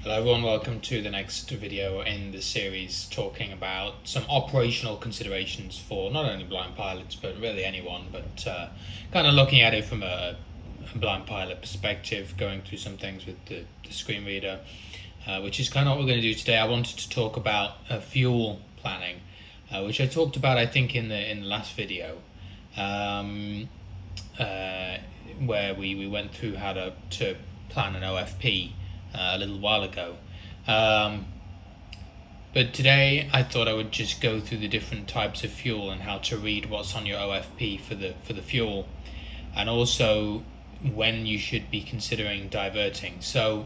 Hello everyone, welcome to the next video in the series talking about some operational considerations for not only blind pilots but really anyone, but kind of looking at it from a blind pilot perspective, going through some things with the screen reader, which is kind of what we're going to do today. I wanted to talk about fuel planning, which I talked about I think in the last video, where we went through how to plan an OFP a little while ago. But today I thought I would just go through the different types of fuel and how to read what's on your OFP for the fuel, and also when you should be considering diverting. So,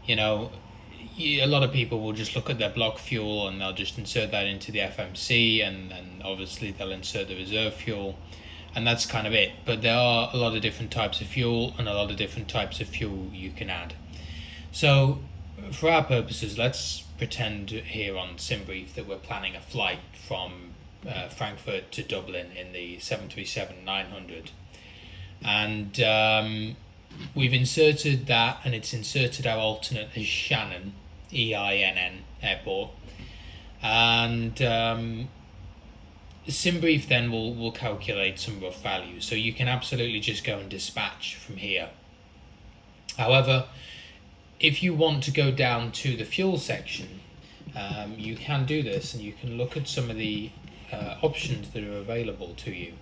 you know, a lot of people will just look at their block fuel and they'll just insert that into the FMC, and obviously they'll insert the reserve fuel, and that's kind of it. But there are a lot of different types of fuel and a lot of different types of fuel you can add. So for our purposes, let's pretend here on SimBrief that we're planning a flight from Frankfurt to Dublin in the 737-900, and we've inserted that, and it's inserted our alternate as Shannon, EINN airport, and SimBrief then will calculate some rough values, so you can absolutely just go and dispatch from here. However, if you want to go down to the fuel section, you can do this, and you can look at some of the options that are available to you.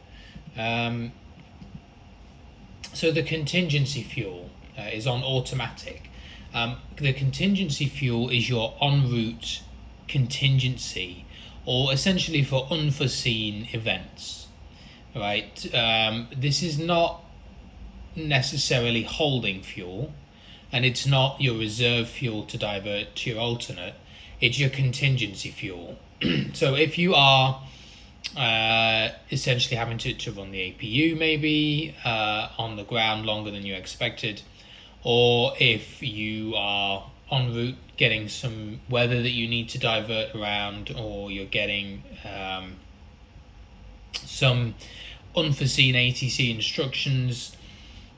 So the contingency fuel is on automatic. The contingency fuel is your en route contingency, or essentially for unforeseen events, right? This is not necessarily holding fuel, and it's not your reserve fuel to divert to your alternate, it's your contingency fuel. So if you are essentially having to run the APU maybe on the ground longer than you expected, or if you are en route getting some weather that you need to divert around, or you're getting some unforeseen ATC instructions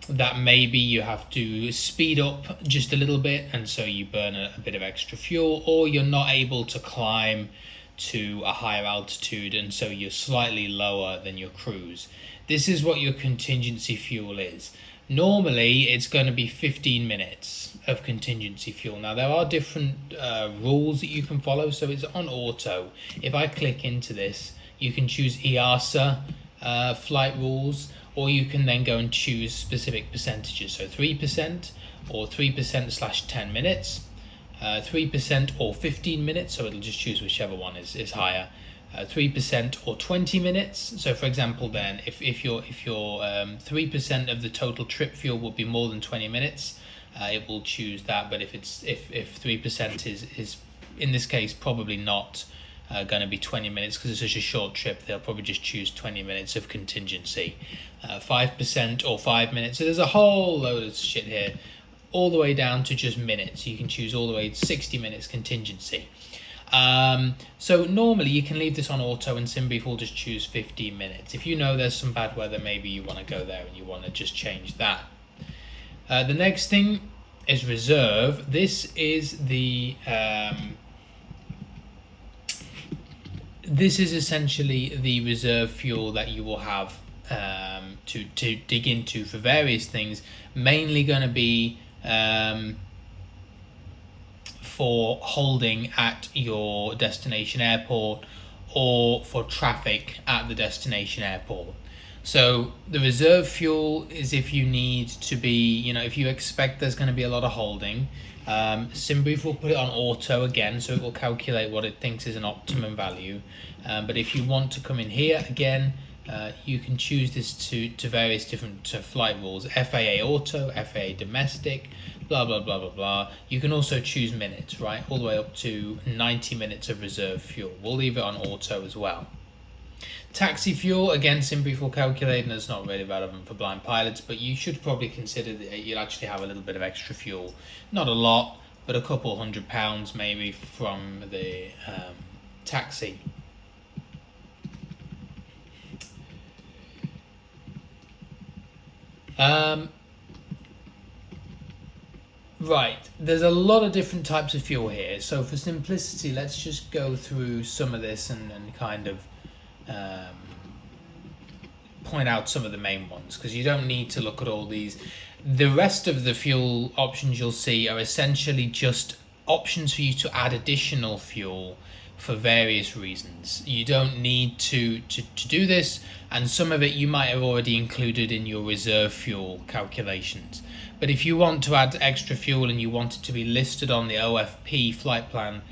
that maybe you have to speed up just a little bit, and so you burn a bit of extra fuel, or you're not able to climb to a higher altitude and so you're slightly lower than your cruise. This is what your contingency fuel is. Normally it's going to be 15 minutes of contingency fuel. Now there are different rules that you can follow, so it's on auto. If I click into this, you can choose EASA flight rules, or you can then go and choose specific percentages, so 3% or 3%/10 minutes, 3% or 15 minutes, so it'll just choose whichever one is higher, 3% or 20 minutes. So for example then, if your 3% of the total trip fuel will be more than 20 minutes, it will choose that. But if 3% is in this case probably not going to be 20 minutes because it's such a short trip, they'll probably just choose 20 minutes of contingency. 5% or 5 minutes. So there's a whole load of shit here, all the way down to just minutes. You can choose all the way to 60 minutes contingency. So normally you can leave this on auto, and SimBrief will just choose 15 minutes. If you know there's some bad weather, maybe you want to go there and you want to just change that. The next thing is reserve. This is the this is essentially the reserve fuel that you will have to dig into for various things, mainly going to be for holding at your destination airport or for traffic at the destination airport. So the reserve fuel is if you need to be, if you expect there's going to be a lot of holding. SimBrief will put it on auto again, so it will calculate what it thinks is an optimum value. But if you want to come in here again, you can choose this to various different flight rules: FAA auto, FAA domestic, blah blah blah blah blah. You can also choose minutes, right, all the way up to 90 minutes of reserve fuel. We'll leave it on auto as well. Taxi fuel, again, SimBrief will calculate, and it's not really relevant for blind pilots, but you should probably consider that you'll actually have a little bit of extra fuel. Not a lot, but a couple £100 maybe from the taxi. Right, there's a lot of different types of fuel here. So for simplicity, let's just go through some of this and kind of um, point out some of the main ones, because you don't need to look at all these. The rest of the fuel options you'll see are essentially just options for you to add additional fuel for various reasons. You don't need to do this, and some of it you might have already included in your reserve fuel calculations. But if you want to add extra fuel and you want it to be listed on the OFP flight plan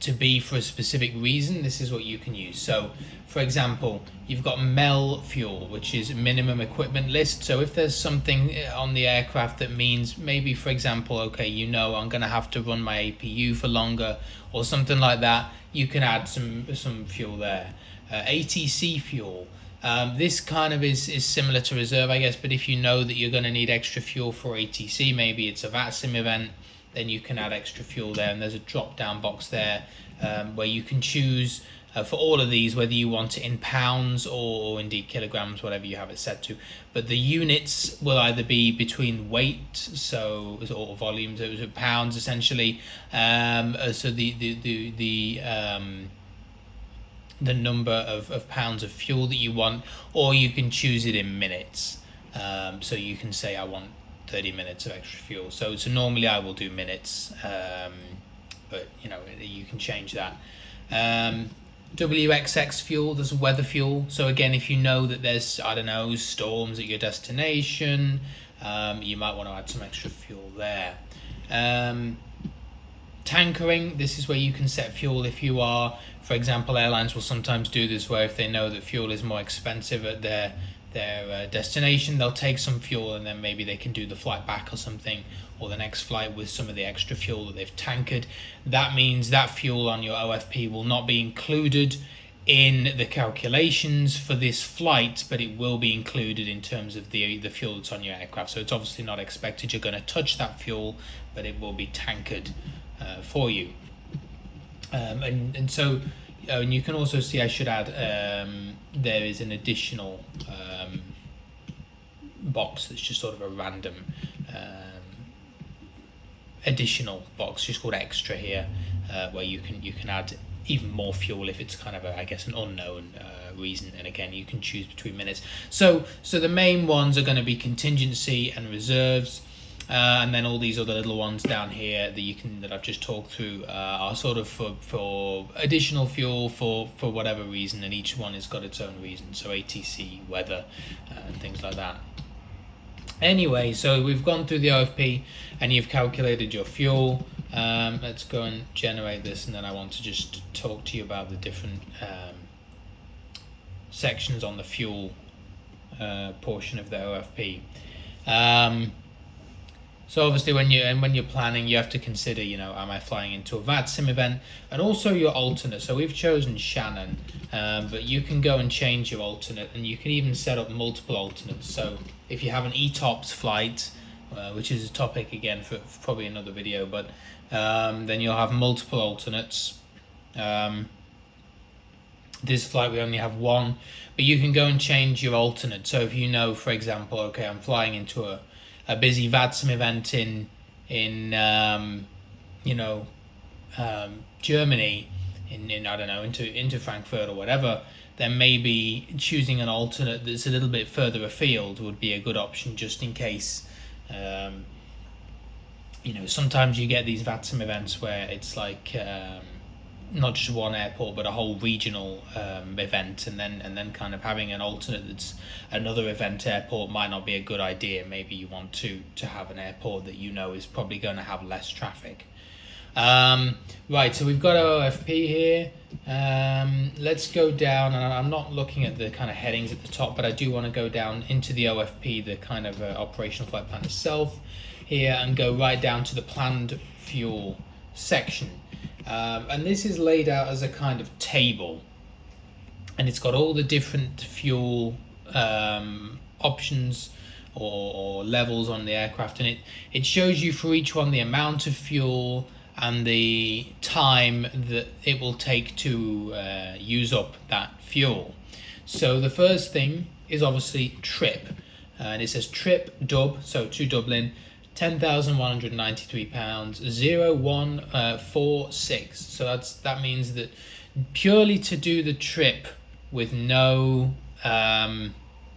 to be for a specific reason, this is what you can use. So for example, you've got MEL fuel, which is minimum equipment list. So if there's something on the aircraft that means maybe, for example, okay, you know, I'm going to have to run my APU for longer or something like that, you can add some fuel there. ATC fuel. This kind of is similar to reserve, I guess, but if you know that you're going to need extra fuel for ATC, maybe it's a VATSIM event, then you can add extra fuel there, and there's a drop down box there where you can choose for all of these whether you want it in pounds or indeed kilograms, whatever you have it set to. But the units will either be between weight, so or volumes, it was pounds essentially. So the number of pounds of fuel that you want, or you can choose it in minutes. So you can say I want 30 minutes of extra fuel. So normally I will do minutes, but you know, you can change that. WXX fuel, there's weather fuel. So again, if you know that there's, I don't know, storms at your destination, you might want to add some extra fuel there. Tankering, this is where you can set fuel if you are, for example, airlines will sometimes do this where if they know that fuel is more expensive at their destination, they'll take some fuel and then maybe they can do the flight back or something, or the next flight with some of the extra fuel that they've tanked. That means that fuel on your OFP will not be included in the calculations for this flight, but it will be included in terms of the fuel that's on your aircraft. So it's obviously not expected you're going to touch that fuel, but it will be tanked for you. And so and you can also see, I should add, there is an additional box that's just sort of a random additional box just called extra here, where you can add even more fuel if it's kind of I guess an unknown reason, and again you can choose between minutes. So the main ones are going to be contingency and reserves. And then all these other little ones down here that I've just talked through are sort of for additional fuel for whatever reason, and each one has got its own reason. So ATC, weather, and things like that. Anyway, so we've gone through the OFP and you've calculated your fuel. Let's go and generate this, and then I want to just talk to you about the different sections on the fuel portion of the OFP. So obviously when you're planning, you have to consider, you know, am I flying into a VATSIM event, and also your alternate. So we've chosen Shannon, but you can go and change your alternate, and you can even set up multiple alternates. So if you have an ETOPS flight, which is a topic again for probably another video, but then you'll have multiple alternates. This flight we only have one, but you can go and change your alternate. So if you know, for example, okay, I'm flying into a busy VATSIM event in Germany, in I don't know, into Frankfurt or whatever, then maybe choosing an alternate that's a little bit further afield would be a good option, just in case. Sometimes you get these VATSIM events where it's like not just one airport but a whole regional event, and then kind of having an alternate that's another event airport might not be a good idea. Maybe you want to have an airport that you know is probably going to have less traffic. Right, so we've got our OFP here. Let's go down, and I'm not looking at the kind of headings at the top, but I do want to go down into the OFP, the kind of operational flight plan itself here, and go right down to the planned fuel section. And this is laid out as a kind of table, and it's got all the different fuel options or levels on the aircraft, and it shows you for each one the amount of fuel and the time that it will take to use up that fuel. So the first thing is obviously trip, and it says trip Dub, so to Dublin, £10,193, 0146. So that means that purely to do the trip with no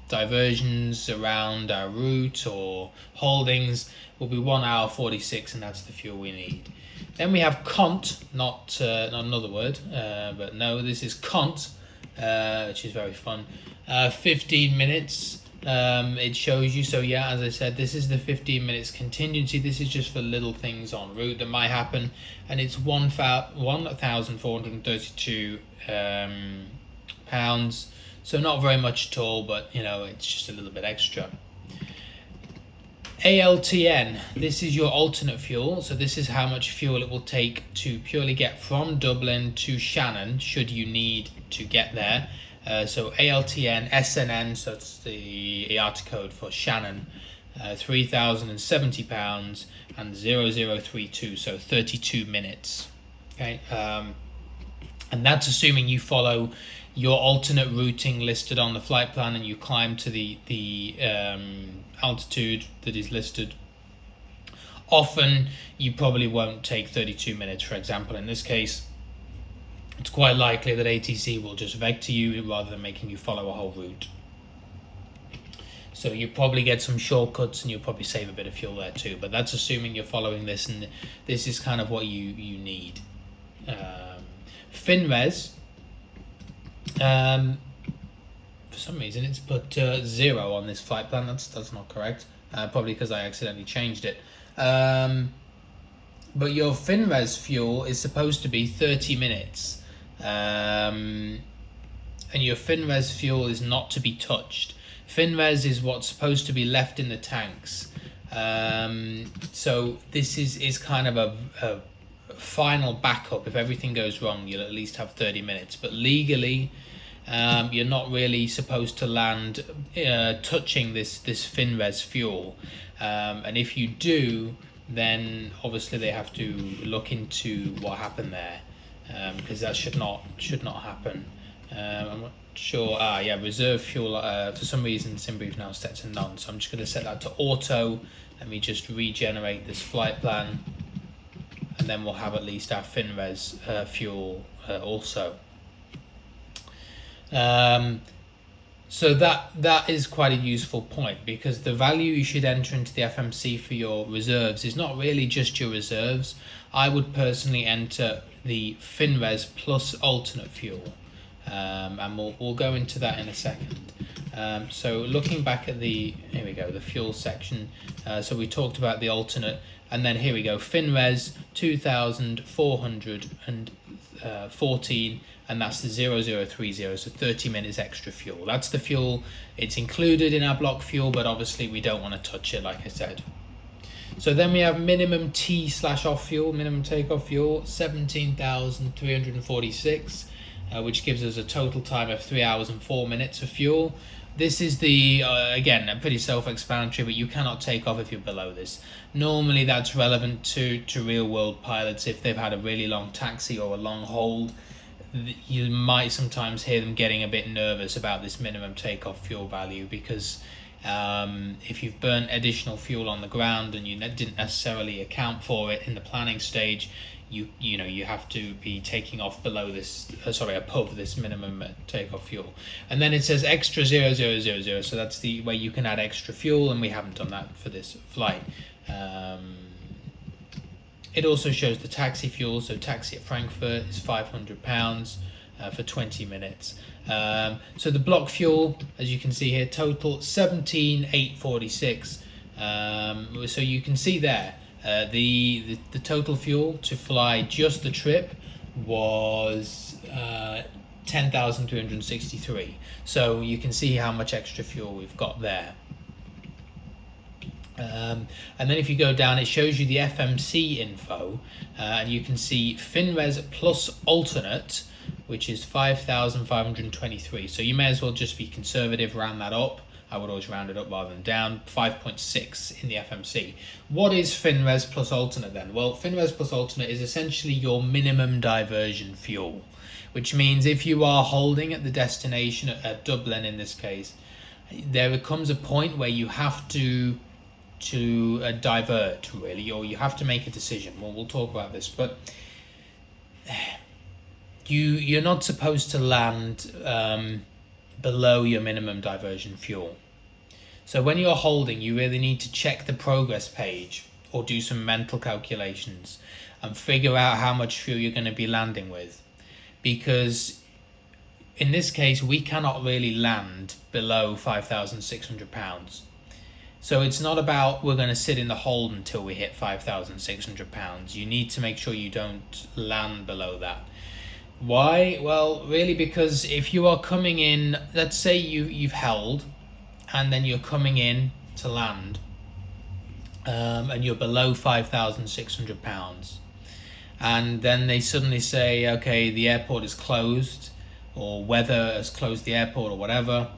diversions around our route or holdings will be 1 hour 46, and that's the fuel we need. Then we have cont, not another word, but no, this is cont, which is very fun. 15 minutes. It shows you, so yeah, as I said, this is the 15 minutes contingency. This is just for little things en route that might happen, and it's 1,432 pounds. So not very much at all, but you know, it's just a little bit extra. ALTN, this is your alternate fuel. So this is how much fuel it will take to purely get from Dublin to Shannon, should you need to get there. So ALTN, SNN, so it's the IATA code for Shannon, £3,070 and 0032, so 32 minutes. Okay, and that's assuming you follow your alternate routing listed on the flight plan and you climb to the altitude that is listed. Often you probably won't take 32 minutes, for example. In this case, it's quite likely that ATC will just vector you rather than making you follow a whole route. So you probably get some shortcuts and you'll probably save a bit of fuel there too, but that's assuming you're following this, and this is kind of what you need. FinRes, for some reason it's put 0 on this flight plan. That's not correct, probably because I accidentally changed it. But your FinRes fuel is supposed to be 30 minutes, and your FinRes fuel is not to be touched. FinRes is what's supposed to be left in the tanks. So this is kind of a final backup. If everything goes wrong, you'll at least have 30 minutes. But legally, you're not really supposed to land touching this FinRes fuel. And if you do, then obviously they have to look into what happened there, because that should not happen. I'm not sure. Yeah, reserve fuel. For some reason, SimBrief now set to none, so I'm just going to set that to auto. Let me just regenerate this flight plan, and then we'll have at least our FinRes fuel also. So that is quite a useful point, because the value you should enter into the FMC for your reserves is not really just your reserves. I would personally enter the FinRes plus alternate fuel, and we'll go into that in a second. So looking back at here we go, the fuel section. So we talked about the alternate, and then here we go, FinRes 2,414, and that's the 0030, so 30 minutes extra fuel. That's the fuel. It's included in our block fuel, but obviously we don't want to touch it, like I said. So then we have minimum T/off fuel, minimum takeoff fuel, 17,346, which gives us a total time of 3 hours and 4 minutes of fuel. This is the, again, pretty self-explanatory, but you cannot take off if you're below this. Normally that's relevant to real-world pilots if they've had a really long taxi or a long hold. You might sometimes hear them getting a bit nervous about this minimum takeoff fuel value, because if you've burnt additional fuel on the ground and you didn't necessarily account for it in the planning stage, you know you have to be taking off below this, above this minimum takeoff fuel. And then it says extra 0000, so that's the way you can add extra fuel, and we haven't done that for this flight. It also shows the taxi fuel, so taxi at Frankfurt is £500 for 20 minutes. So the block fuel, as you can see here, total 17,846. So you can see there, the total fuel to fly just the trip was 10,363. So you can see how much extra fuel we've got there. And then if you go down, it shows you the FMC info, and you can see FinRes plus alternate, which is 5,523. So you may as well just be conservative, round that up. I would always round it up rather than down. 5.6 in the FMC. What is FinRes plus alternate then? Well, FinRes plus alternate is essentially your minimum diversion fuel, which means if you are holding at the destination at Dublin in this case, there comes a point where you have to divert, really, or you have to make a decision. Well, we'll talk about this, but you're not supposed to land below your minimum diversion fuel. So when you're holding, you really need to check the progress page or do some mental calculations and figure out how much fuel you're going to be landing with, because in this case we cannot really land below 5,600 pounds. So it's not about we're going to sit in the hold until we hit 5,600 pounds. You need to make sure you don't land below that. Why? Well, really, because if you are coming in, let's say you've held and then you're coming in to land and you're below 5,600 pounds, and then they suddenly say, okay, the airport is closed, or weather has closed the airport or whatever,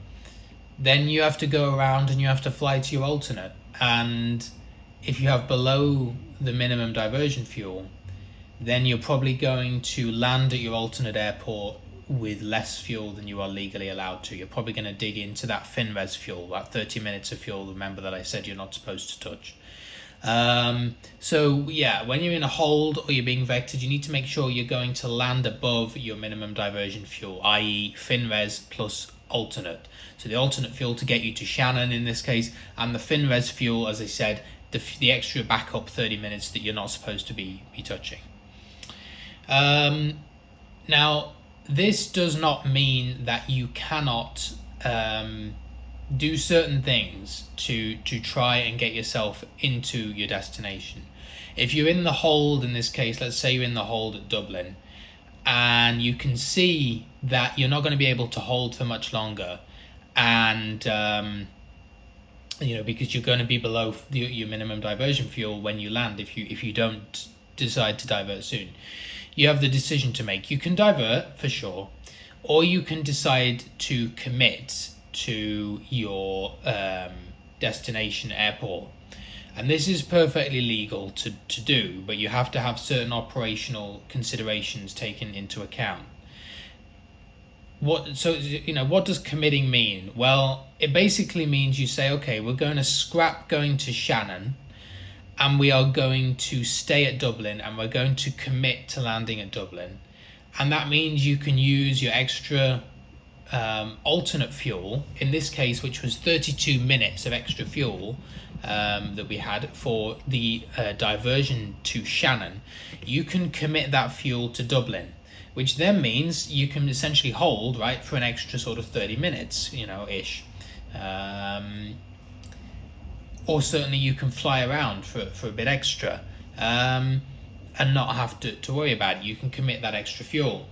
then you have to go around and you have to fly to your alternate. And if you have below the minimum diversion fuel, then you're probably going to land at your alternate airport with less fuel than you are legally allowed to. You're probably going to dig into that FinRes fuel, that 30 minutes of fuel, remember that I said you're not supposed to touch. So yeah, when you're in a hold or you're being vectored, you need to make sure you're going to land above your minimum diversion fuel, i.e. FinRes plus alternate. So the alternate fuel to get you to Shannon in this case, and the FinRes fuel, as I said, the extra backup 30 minutes that you're not supposed to be touching. Now, this does not mean that you cannot do certain things to try and get yourself into your destination. If you're in the hold, in this case, let's say you're in the hold at Dublin, and you can see that you're not going to be able to hold for much longer, and because you're going to be below your minimum diversion fuel when you land, if you don't decide to divert soon, you have the decision to make. You can divert for sure, or you can decide to commit to your destination airport, and this is perfectly legal to do, but you have to have certain operational considerations taken into account. What does committing mean? Well, it basically means you say, okay, we're going to scrap going to Shannon, and we are going to stay at Dublin, and we're going to commit to landing at Dublin. And that means you can use your extra alternate fuel, in this case, which was 32 minutes of extra fuel that we had for the diversion to Shannon. You can commit that fuel to Dublin, which then means you can essentially hold, right, for an extra sort of 30 minutes, ish. Or certainly you can fly around for a bit extra and not have to worry about it. You can commit that extra fuel.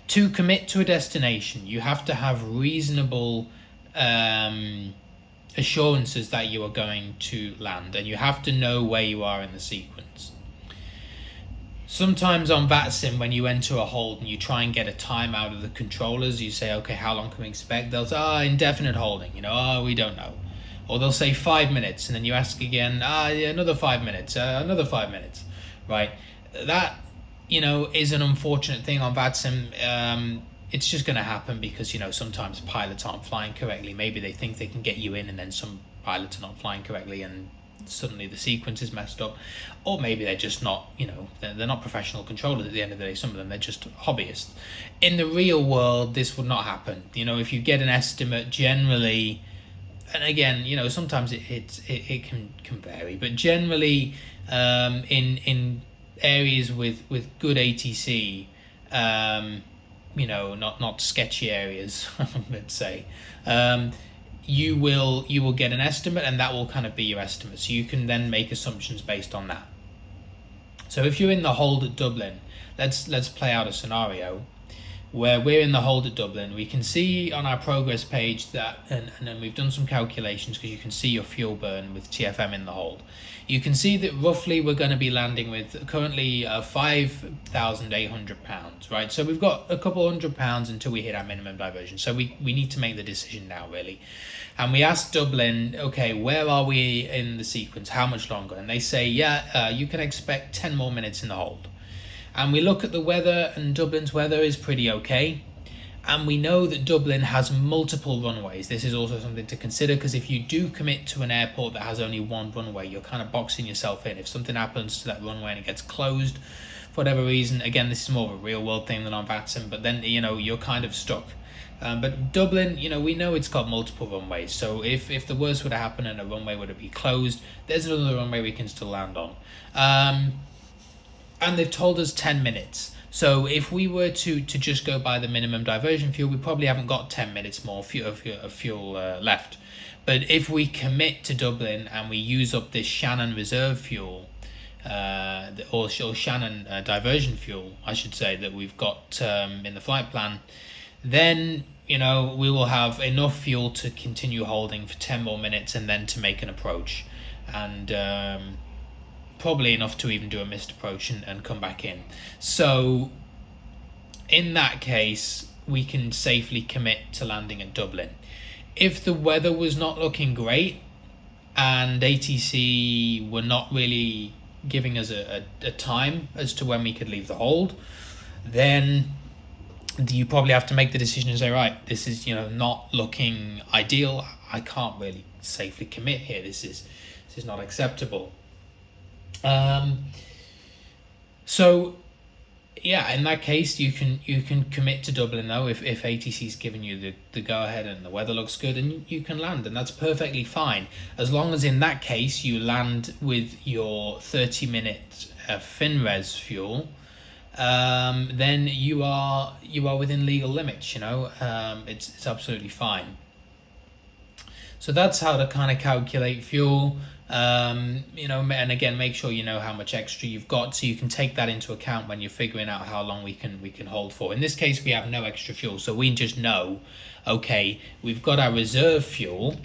To commit to a destination, you have to have reasonable assurances that you are going to land, and you have to know where you are in the sequence. Sometimes on VATSIM, when you enter a hold and you try and get a time out of the controllers, you say, okay, how long can we expect? They'll say, indefinite holding, we don't know. Or they'll say 5 minutes, and then you ask again, another 5 minutes, another 5 minutes, right? That, is an unfortunate thing on VATSIM. It's just going to happen because, sometimes pilots aren't flying correctly. Maybe they think they can get you in, and then some pilots are not flying correctly, and suddenly the sequence is messed up. Or maybe they're just not, they're not professional controllers at the end of the day. Some of them, they're just hobbyists. In the real world, this would not happen. If you get an estimate, generally, and again, sometimes it can vary, but generally, in areas with good ATC, not sketchy areas, let's say, you will get an estimate, and that will kind of be your estimate. So you can then make assumptions based on that. So if you're in the hold at Dublin, let's play out a scenario where we're in the hold at Dublin. We can see on our progress page that, and then we've done some calculations because you can see your fuel burn with TFM in the hold. You can see that roughly we're going to be landing with currently 5,800 pounds, right? So we've got a couple £100 until we hit our minimum diversion. So we need to make the decision now, really. And we asked Dublin, okay, where are we in the sequence? How much longer? And they say, you can expect 10 more minutes in the hold. And we look at the weather, and Dublin's weather is pretty okay. And we know that Dublin has multiple runways. This is also something to consider, because if you do commit to an airport that has only one runway, you're kind of boxing yourself in. If something happens to that runway and it gets closed for whatever reason, again, this is more of a real world thing than on VATSIM, but then, you're kind of stuck. But Dublin, we know it's got multiple runways. So if the worst were to happen and a runway were to be closed, there's another runway we can still land on. And they've told us 10 minutes. So if we were to just go by the minimum diversion fuel, we probably haven't got 10 minutes more of fuel left. But if we commit to Dublin and we use up this Shannon reserve fuel, or Shannon diversion fuel, I should say, that we've got in the flight plan, then we will have enough fuel to continue holding for 10 more minutes and then to make an approach, and probably enough to even do a missed approach and come back in. So in that case, we can safely commit to landing at Dublin. If the weather was not looking great and ATC were not really giving us a time as to when we could leave the hold, then you probably have to make the decision and say, right, this is not looking ideal. I can't really safely commit here. This is not acceptable. So yeah, in that case, you can commit to Dublin though. If ATC's given you the go ahead and the weather looks good, and you can land, and that's perfectly fine, as long as in that case you land with your 30-minute FinRes fuel. Then you are within legal limits. It's absolutely fine. So that's how to kind of calculate fuel. And again, make sure you know how much extra you've got, so you can take that into account when you're figuring out how long we can hold for. In this case, we have no extra fuel, so we just know, okay, we've got our reserve fuel,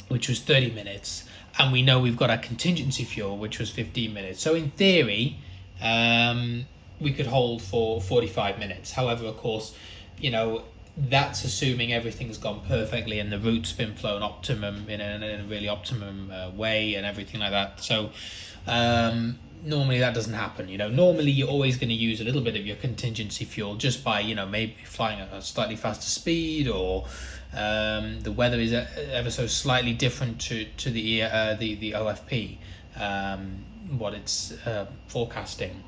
which was 30 minutes, and we know we've got our contingency fuel, which was 15 minutes. So in theory, we could hold for 45 minutes. However, of course, that's assuming everything's gone perfectly and the route's been flown optimum in a really optimum way and everything like that. So normally that doesn't happen. Normally you're always going to use a little bit of your contingency fuel just by maybe flying at a slightly faster speed, or the weather is ever so slightly different to the OFP, what it's forecasting.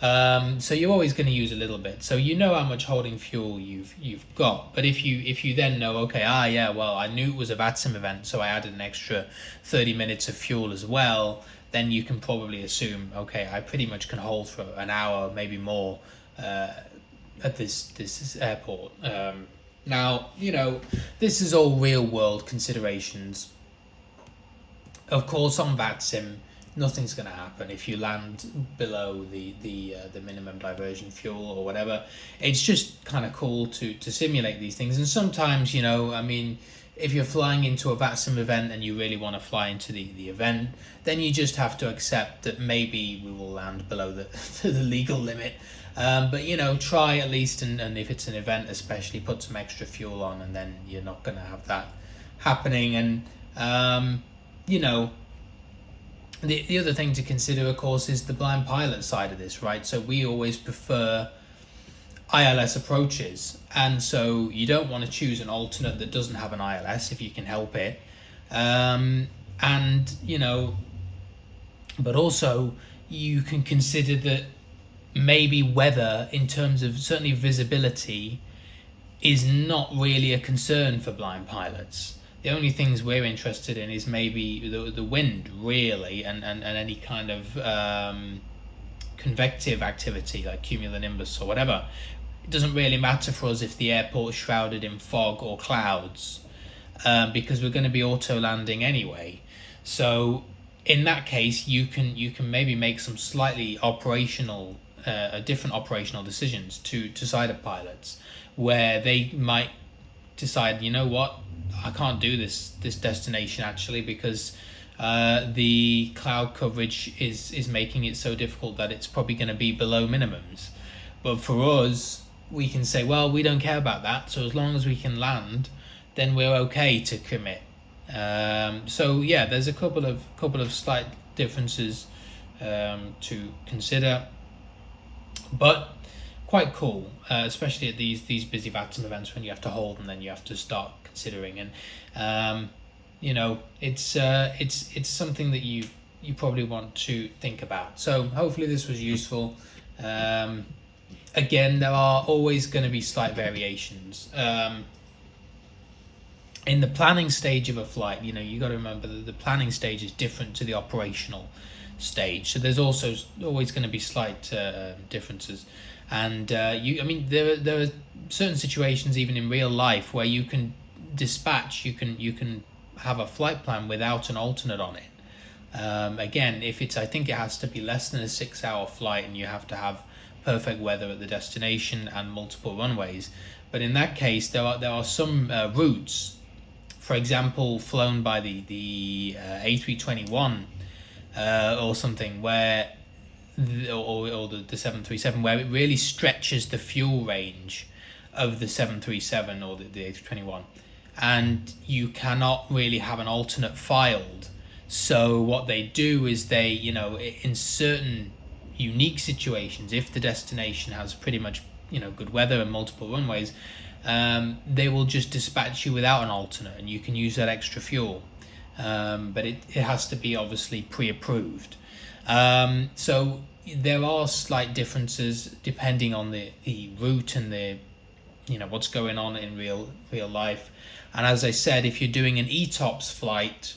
So you're always going to use a little bit, so how much holding fuel you've got. But if you then know, okay, I knew it was a VATSIM event, so I added an extra 30 minutes of fuel as well, then you can probably assume, okay, I pretty much can hold for an hour, maybe more, at this airport. Now, this is all real world considerations. Of course, on VATSIM, nothing's going to happen if you land below the minimum diversion fuel or whatever. It's just kind of cool to simulate these things. And sometimes, if you're flying into a VATSIM event and you really want to fly into the event, then you just have to accept that maybe we will land below the legal limit. But try at least, and if it's an event especially, put some extra fuel on, and then you're not going to have that happening. And the other thing to consider, of course, is the blind pilot side of this, right? So we always prefer ILS approaches, and so you don't want to choose an alternate that doesn't have an ILS if you can help it. But also you can consider that maybe weather, in terms of certainly visibility, is not really a concern for blind pilots. The only things we're interested in is maybe the wind, really, and any kind of convective activity like cumulonimbus or whatever. It doesn't really matter for us if the airport's shrouded in fog or clouds, because we're going to be auto landing anyway. So in that case, you can maybe make some slightly different operational decisions to sighted pilots, where they might decide, I can't do this destination actually, because the cloud coverage is making it so difficult that it's probably going to be below minimums. But for us, we can say, well, we don't care about that, so as long as we can land, then we're okay to commit. So yeah, there's a couple of slight differences to consider, but quite cool, especially at these busy VATSIM events when you have to hold and then you have to start considering. And it's something that you probably want to think about. So hopefully this was useful. Again, there are always going to be slight variations. In the planning stage of a flight, you got to remember that the planning stage is different to the operational stage. So there's also always going to be slight differences. And there are certain situations even in real life where you can dispatch, you can have a flight plan without an alternate on it. Again, I think it has to be less than a 6-hour flight, and you have to have perfect weather at the destination and multiple runways. But in that case, there are some routes, for example, flown by the A321 or something, where or the 737, where it really stretches the fuel range of the 737 or the A321, and you cannot really have an alternate filed. So what they do is they, in certain unique situations, if the destination has pretty much good weather and multiple runways, they will just dispatch you without an alternate, and you can use that extra fuel, but it has to be obviously pre-approved. So there are slight differences depending on the route and the what's going on in real life. And as I said, if you're doing an ETOPS flight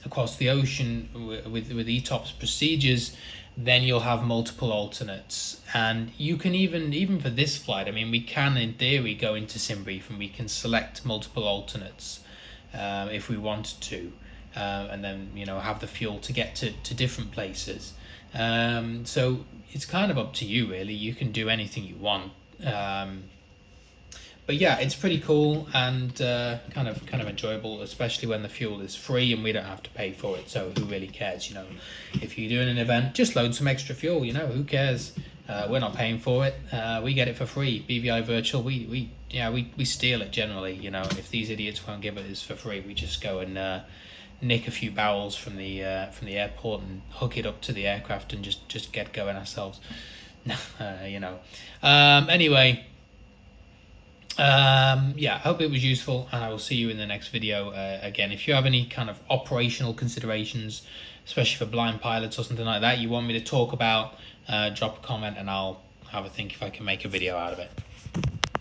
across the ocean with ETOPS procedures, then you'll have multiple alternates. And you can even for this flight, we can in theory go into SimBrief and we can select multiple alternates if we wanted to, and then have the fuel to get to different places. So it's kind of up to you really. You can do anything you want. But yeah, it's pretty cool and kind of enjoyable, especially when the fuel is free and we don't have to pay for it. So who really cares? If you're doing an event, just load some extra fuel. Who cares? We're not paying for it. We get it for free. BVI Virtual, we steal it generally. If these idiots won't give it us for free, we just go and nick a few barrels from the airport and hook it up to the aircraft and just get going ourselves. Anyway. I hope it was useful, and I will see you in the next video. Again, if you have any kind of operational considerations, especially for blind pilots or something like that, you want me to talk about, drop a comment and I'll have a think if I can make a video out of it.